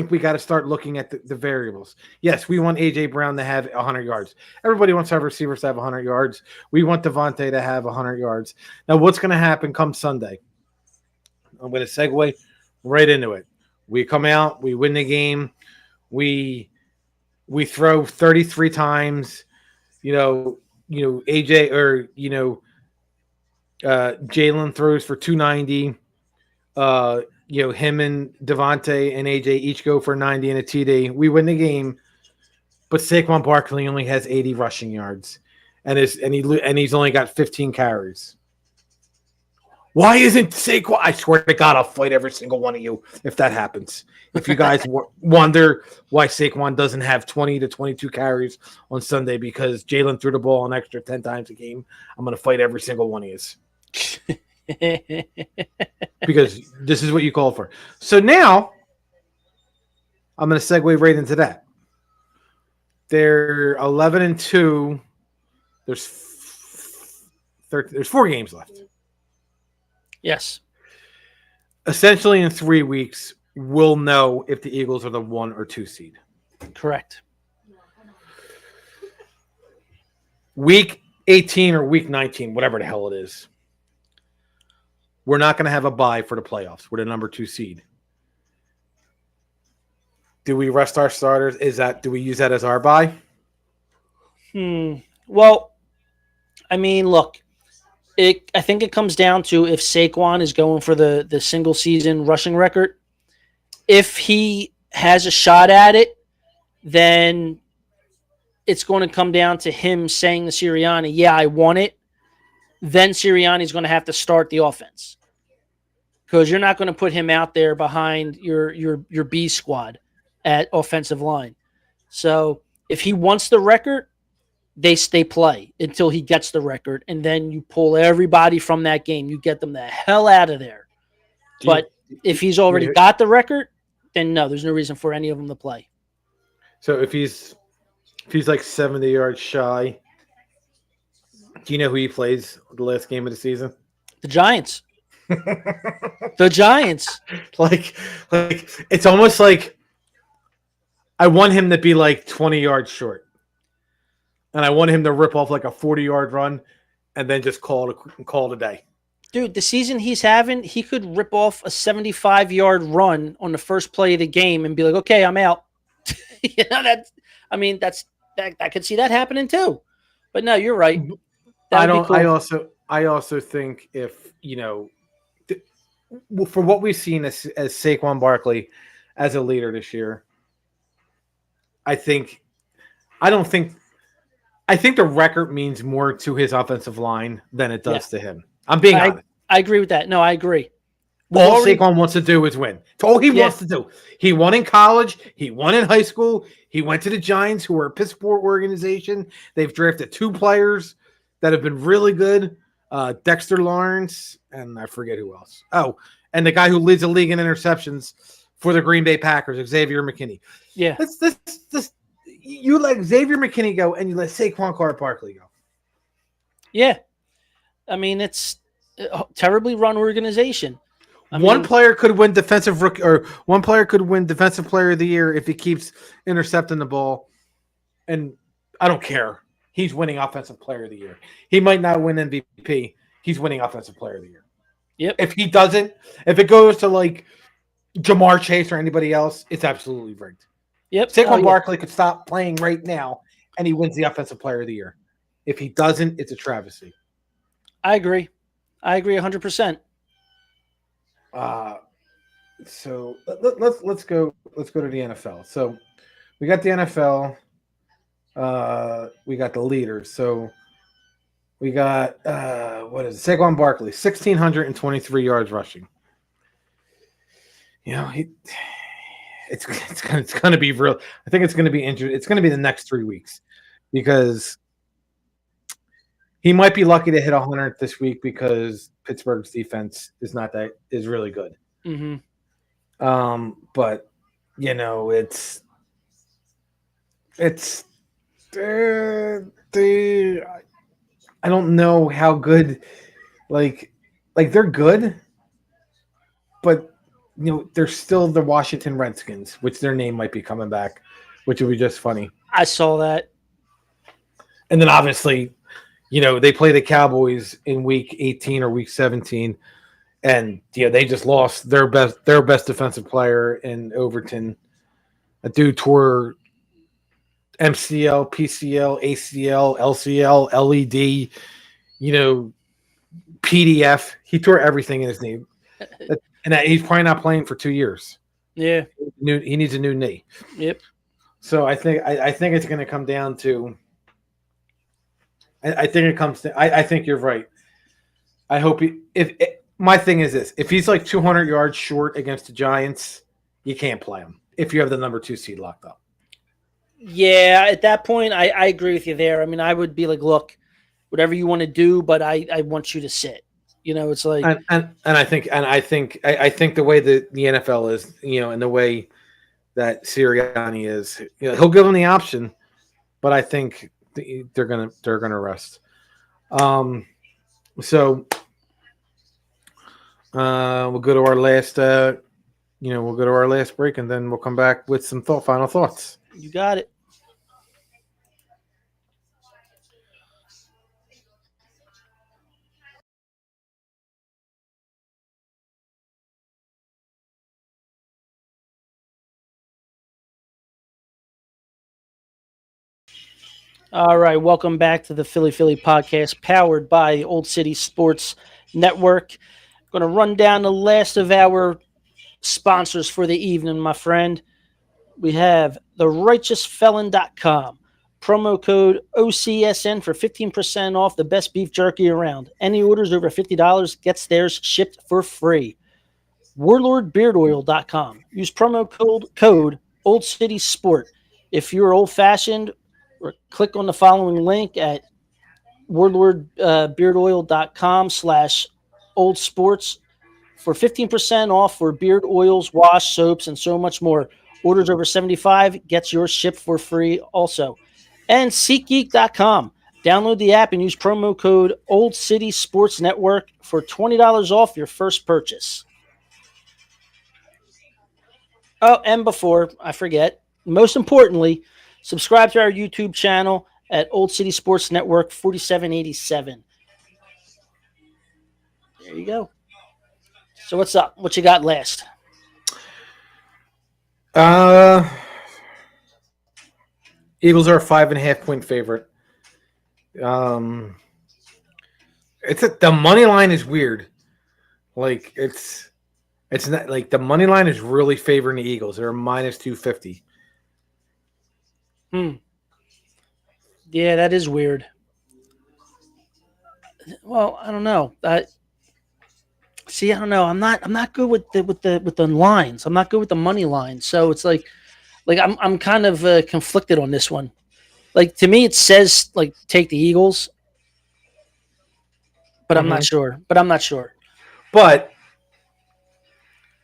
we got to start looking at the variables. Yes, we want A.J. Brown to have 100 yards. Everybody wants our receivers to have 100 yards. We want Devontae to have 100 yards. Now, what's going to happen come Sunday? I'm going to segue right into it. We come out, we win the game, we throw 33 times. AJ or Jalen throws for 290. Him and Devontae and AJ each go for 90 and a TD. We win the game, but Saquon Barkley only has 80 rushing yards, and he's only got 15 carries. Why isn't Saquon? I swear to God, I'll fight every single one of you if that happens. If you guys wonder why Saquon doesn't have 20 to 22 carries on Sunday because Jalen threw the ball an extra 10 times a game, I'm going to fight every single one of you. Because this is what you called for. So now I'm going to segue right into that. They're 11-2. There's 4 games left. Yes. Essentially, in 3 weeks, we'll know if the Eagles are the 1 or 2 seed. Correct. Week 18 or week 19, whatever the hell it is, we're not going to have a bye for the playoffs. We're the number 2 seed. Do we rest our starters? Do we use that as our bye? Well, I mean, look. I think it comes down to if Saquon is going for the single season rushing record. If he has a shot at it, then it's going to come down to him saying to Sirianni, yeah, I want it. Then Sirianni's going to have to start the offense because you're not going to put him out there behind your B squad at offensive line. So if he wants the record, they stay play until he gets the record, and then you pull everybody from that game. You get them the hell out of there. But if he's already got the record, then no, there's no reason for any of them to play. So if he's like 70 yards shy, do you know who he plays the last game of the season? The Giants. The Giants. Like it's almost like I want him to be like 20 yards short. And I want him to rip off like a 40-yard run and then just call it a day. Dude, the season he's having, he could rip off a 75-yard run on the first play of the game and be like, okay, I'm out. I could see that happening too. But no, you're right. Cool. I also think if, for what we've seen as Saquon Barkley as a leader this year, I think the record means more to his offensive line than it does to him. I'm being honest. I agree with that. No, I agree. All Saquon wants to do is win. It's all he wants to do. He won in college. He won in high school. He went to the Giants, who are a Pittsburgh organization. They've drafted 2 players that have been really good. Dexter Lawrence, and I forget who else. Oh, and the guy who leads the league in interceptions for the Green Bay Packers, Xavier McKinney. Yeah. You let Xavier McKinney go, and you let Saquon Barkley go. Yeah. I mean, it's a terribly run organization. One player could win defensive rookie, or one player could win defensive player of the year if he keeps intercepting the ball. And I don't care. He's winning offensive player of the year. He might not win MVP. He's winning offensive player of the year. Yep. If he doesn't, if it goes to like Jamar Chase or anybody else, it's absolutely rigged. Yep. Saquon Barkley could stop playing right now and he wins the offensive player of the year. If he doesn't, it's a travesty. I agree 100%. So let's go to the NFL. So we got the NFL. We got the leaders. So we got Saquon Barkley, 1,623 yards rushing. You know, it's going to be real. I think it's going to be interesting. It's going to be the next 3 weeks because he might be lucky to hit 100 this week because Pittsburgh's defense is really good. Mm-hmm. But you know, it's I don't know how good, like they're good, but you know they're still the Washington Redskins, which their name might be coming back, which would be just funny. I saw that. And then obviously, you know, they play the Cowboys in week 18 or week 17, and you know they just lost their best defensive player in Overton. A dude tore MCL, PCL, ACL, LCL, LED, you know, PDF. He tore everything in his knee, and he's probably not playing for 2 years. Yeah, he needs a new knee. Yep. So I think it's going to come down to. I think it comes to. I think you're right. I hope my thing is this: if he's like 200 yards short against the Giants, you can't play him if you have the number 2 seed locked up. Yeah, at that point, I agree with you there. I mean, I would be like, look, whatever you want to do, but I want you to sit. You know, it's like, and I think the way that the NFL is, you know, and the way that Sirianni is, you know, he'll give them the option, but I think they're gonna rest. So we'll go to our last, we'll go to our last break, and then we'll come back with some final thoughts. You got it. All right, welcome back to the Philly podcast, powered by the Old City Sports Network. Going to run down the last of our sponsors for the evening, my friend. We have therighteousfelon.com. Promo code OCSN for 15% off the best beef jerky around. Any orders over $50 gets theirs shipped for free. WarlordBeardOil.com. Use promo code Old City Sport. If you're old-fashioned, click on the following link at warlordbeardoil.com/oldsports for 15% off for beard oils, wash, soaps, and so much more. Orders over $75 gets yours shipped for free also. And SeatGeek.com. Download the app and use promo code Old City Sports Network for $20 off your first purchase. Oh, and before I forget, most importantly, subscribe to our YouTube channel at Old City Sports Network 4787. There you go. So what's up? What you got last? Eagles are a 5.5-point favorite. The money line is weird. Like it's not like the money line is really favoring the Eagles. They're minus 250. Yeah, that is weird. Well, I don't know. see, I don't know. I'm not good with the lines. I'm not good with the money lines. So it's like I'm kind of conflicted on this one. Like to me, it says like take the Eagles, but I'm not Mhm. sure. But I'm not sure. But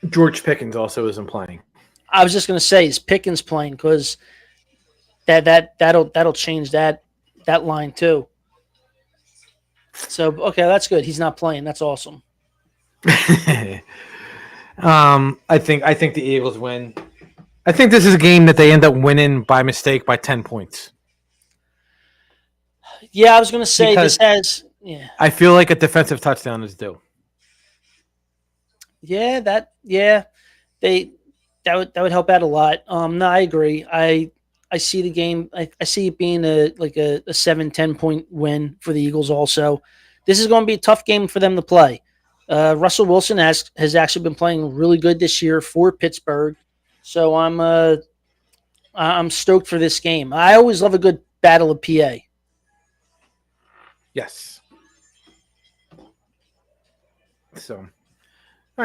George Pickens also isn't playing. I was just gonna say is Pickens playing because that'll change that line too. So okay, that's good. He's not playing. That's awesome. I think the Eagles win. I think this is a game that they end up winning by mistake by 10 points Yeah, I was gonna say this because has yeah I feel like a defensive touchdown is due. yeah they that would help out a lot. No, I agree. I see the game. I see it being a 7-10 point win for the Eagles. Also, this is going to be a tough game for them to play. Russell Wilson has actually been playing really good this year for Pittsburgh, so I'm stoked for this game. I always love a good battle of PA. Yes. So, all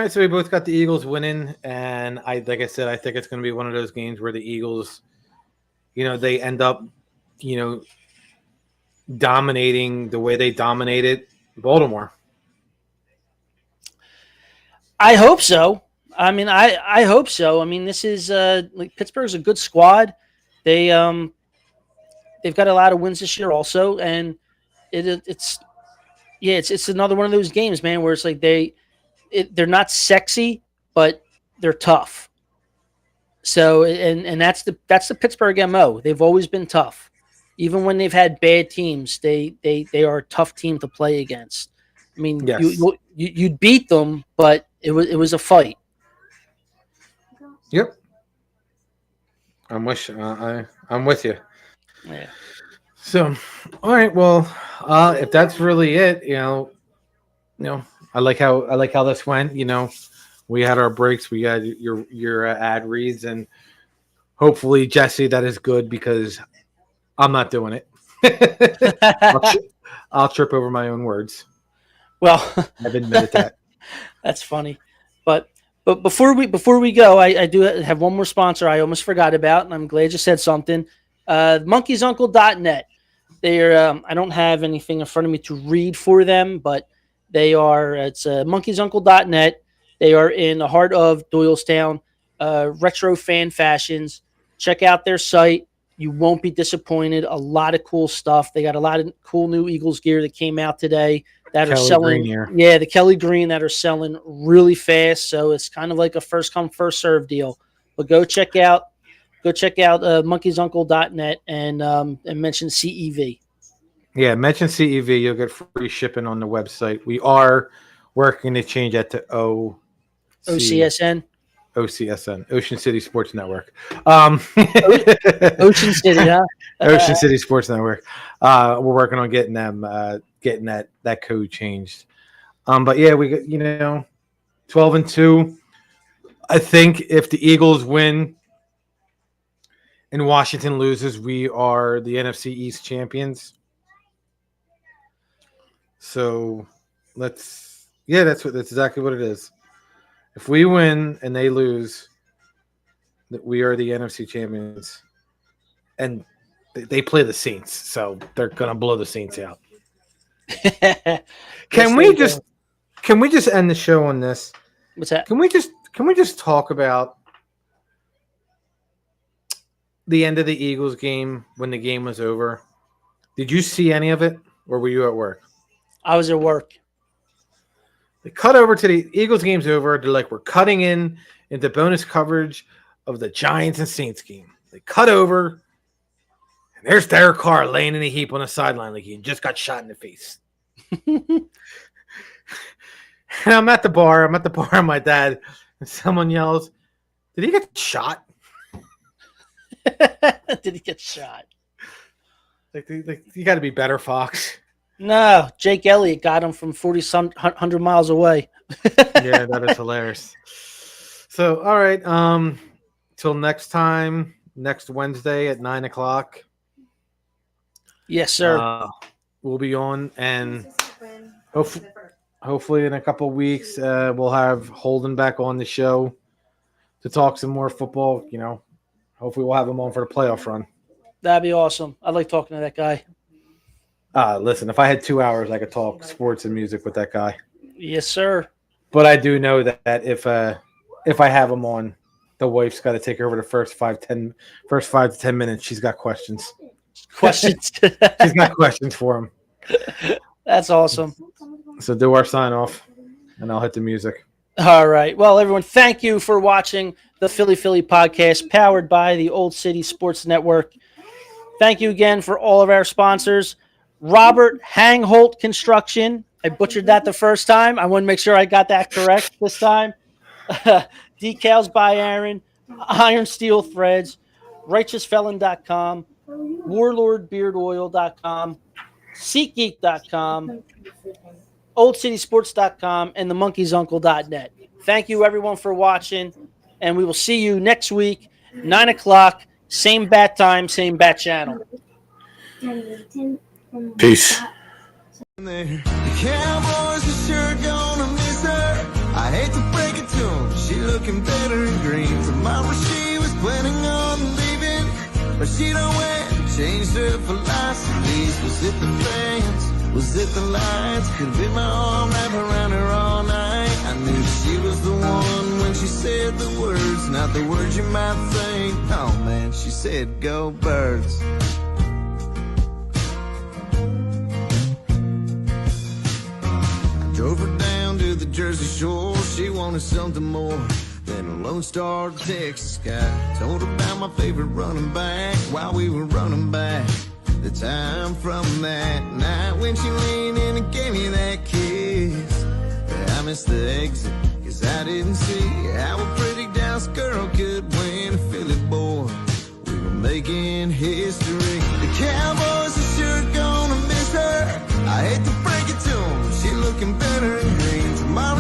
right. So we both got the Eagles winning, and like I said, I think it's going to be one of those games where the Eagles, they end up, you know, dominating the way they dominated Baltimore. I hope so. I mean, I hope so. I mean, this is like Pittsburgh's a good squad. They they've got a lot of wins this year also, and it's yeah, it's another one of those games, man, where it's like they're not sexy, but they're tough. So and that's the Pittsburgh MO. They've always been tough. Even when they've had bad teams, they are a tough team to play against. I mean, Yes. you'd beat them, but it was a fight. Yep. I'm with you. Yeah. So, all right. Well, if that's really it, I like how this went. We had our breaks. We had your ad reads, and hopefully, Jesse, that is good because I'm not doing it. I'll, tri- I'll trip over my own words. Well, I've admitted that. that's funny. But before we go, I do have one more sponsor I almost forgot about, and I'm glad you said something. Monkeysuncle.net. They're I don't have anything in front of me to read for them, but it's monkeysuncle.net. They are in the heart of Doylestown, retro fan fashions. Check out their site. You won't be disappointed. A lot of cool stuff. They got a lot of cool new Eagles gear that came out today that are Kelly selling. Green here. Yeah, the Kelly Green that are selling really fast. So it's kind of like a first come first serve deal. But go check out monkeysuncle.net and mention CEV. Yeah, mention CEV. You'll get free shipping on the website. We are working to change that to OCSN. OCSN, Ocean City Sports Network. Ocean City, huh? Ocean City Sports Network. We're working on getting them, getting that code changed. But yeah, we got 12-2. I think if the Eagles win and Washington loses, we are the NFC East champions. So that's exactly what it is. If we win and they lose, that we are the NFC champions, and they play the Saints, so they're gonna blow the Saints out. Can we just end the show on this? What's that? Can we just talk about the end of the Eagles game when the game was over? Did you see any of it, or were you at work? I was at work. They cut over to the Eagles game's over. They're like, we're cutting into bonus coverage of the Giants and Saints game. They cut over, and there's Derek Carr laying in a heap on the sideline like he just got shot in the face. And I'm at the bar with my dad, and someone yells, "Did he get shot?" Did he get shot? Like you got to be better, Fox. No, Jake Elliott got him from 40-some 100 miles away. Yeah, that is hilarious. So, all right. Till next time, next Wednesday at 9:00. Yes, sir. We'll be on, and hopefully in a couple of weeks, we'll have Holden back on the show to talk some more football. Hopefully we'll have him on for the playoff run. That'd be awesome. I like talking to that guy. Listen, if I had 2 hours, I could talk sports and music with that guy. Yes, sir. But I do know that if I have him on, the wife's got to take over the first 5 to 10 minutes. She's got questions. Questions. She's got questions for him. That's awesome. So do our sign off, and I'll hit the music. All right. Well, everyone, thank you for watching the Philly podcast powered by the Old City Sports Network. Thank you again for all of our sponsors. Robert Hangholt Construction. I butchered that the first time. I want to make sure I got that correct this time. Decals by Aaron, Iron Steel Threads, RighteousFelon.com, WarlordBeardOil.com, SeatGeek.com, OldCitySports.com, and TheMonkey'sUncle.net. Thank you, everyone, for watching, and we will see you next week, 9 o'clock, same bat time, same bat channel. Peace. The Cowboys are sure gonna miss her. I hate to break it to them, she looking better in green. Tomorrow she was planning on leaving, but she don't win. Changed her philosophies. Was it the fans? Was it the lights? Could have been my arm wrapped around her all night. I knew she was the one when she said the words, not the words you might think. Oh man, she said go birds. Drove her down to the Jersey Shore. She wanted something more than a Lone Star Texas guy. Told her about my favorite running back while we were running back. The time from that night when she leaned in and gave me that kiss. I missed the exit, cause I didn't see how a pretty Dallas girl could